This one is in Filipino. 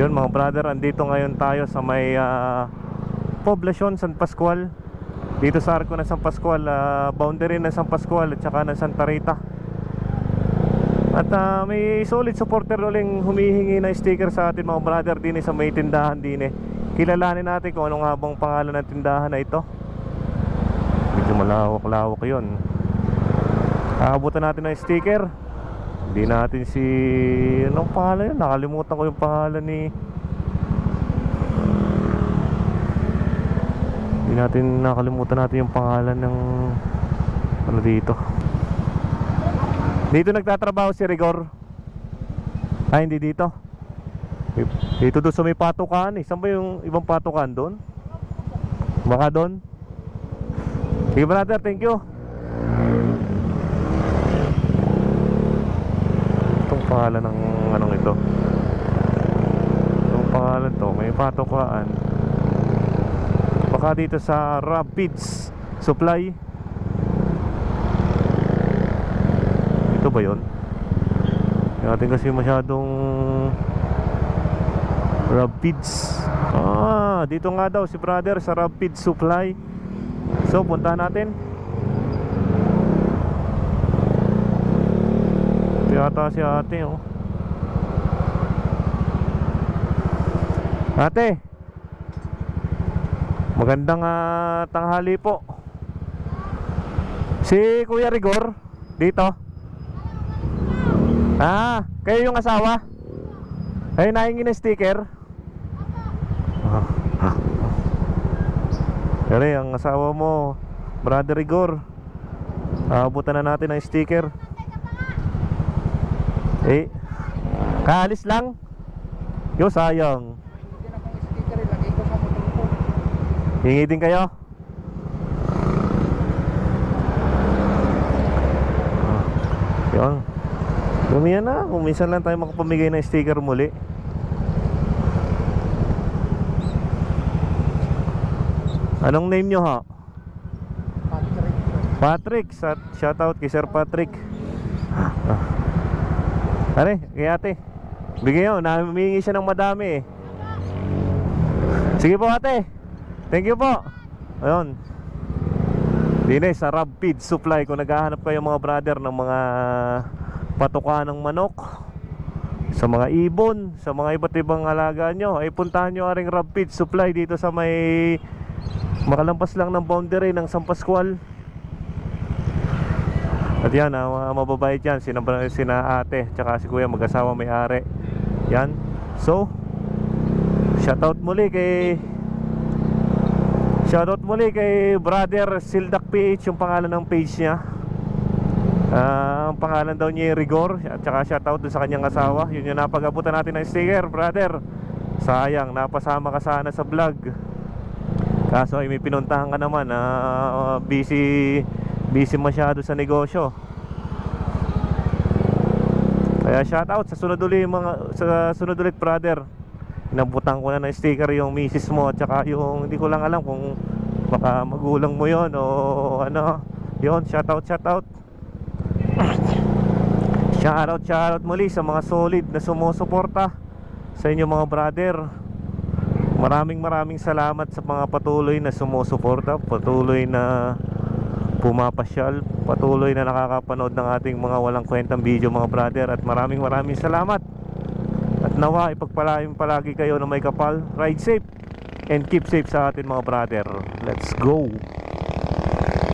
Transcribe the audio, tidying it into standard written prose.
Yun mga brother, andito ngayon tayo sa may Poblacion, San Pascual. Dito sa arko ng San Pascual, boundary ng San Pascual at saka ng Santa Rita. At may solid supporter uling humihingi ng sticker sa atin mga brother din sa may tindahan din. Kilalanin natin kung ano nga bang pangalan ng tindahan na ito. Medyo malawak-lawak yun. Aabutan natin ng sticker. Hindi natin si... anong pangalan yun? Nakalimutan ko yung pangalan ni... Hindi natin nakalimutan natin yung pangalan ng... ano dito. Dito nagtatrabaho si Rigor. Ay, hindi dito. Dito doon sa may patukan eh. Saan ba yung ibang patukan doon? Baka doon. Sige brother, thank you. Itong pangalan ng anong ito. Itong pangalan to, may patukaan. Baka dito sa Rapids Supply. Ito ba yun? Hindi natin kasi masyadong Rapids. Dito nga daw si brother sa Rapids Supply. So puntahan natin. Ito yata si ate oh. Ate, magandang tanghali po. Si Kuya Rigor dito. Kayo yung asawa? Kayo nahingi ng sticker? Pero ang asawa mo, Brother Rigor, abutan na natin ng sticker. Kaalis lang. Yo, sayang. Hingi din kayo? Yun. Gumiyan na, kung minsan lang tayo makapamigay ng sticker muli. Anong name nyo ha? Patrick. Shoutout kay Sir Patrick. Are, kay ate. Bigay nyo, namihingi siya ng madami eh. Sige po ate. Thank you po. Ayun. Dine sa Rapids Supply. Kung naghahanap kayo mga brother ng mga patuka ng manok, sa mga ibon, sa mga iba't ibang alaga nyo, ay puntahan nyo aring Rapids Supply dito sa may makalampas lang ng boundary ng San Pascual. At yan, mababait yan, sina ate tsaka si kuya, mag-asawa may-ari. Yan. So shoutout muli kay Brother Sildak PH, yung pangalan ng page niya. Ang pangalan daw niya Rigor. At saka shoutout dun sa kanyang asawa. Yun yung napag-abutan natin ng sticker, brother. Sayang, napasama ka sana sa vlog. Kaso ay may pinuntahan ka naman, busy masyado sa negosyo. Kaya shoutout sa sunod ulit brother. Inabutan ko na ng sticker yung misis mo. At saka yung, hindi ko lang alam kung baka magulang mo yon o ano. Yun, shoutout Shoutout muli sa mga solid na sumusuporta sa inyo mga brother. Maraming salamat sa mga patuloy na sumusuporta, patuloy na pumapasyal, patuloy na nakakapanood ng ating mga walang kwentang video mga brother. At maraming salamat. At nawa ipagpalain palagi kayo na may kapal. Ride safe and keep safe sa atin mga brother. Let's go.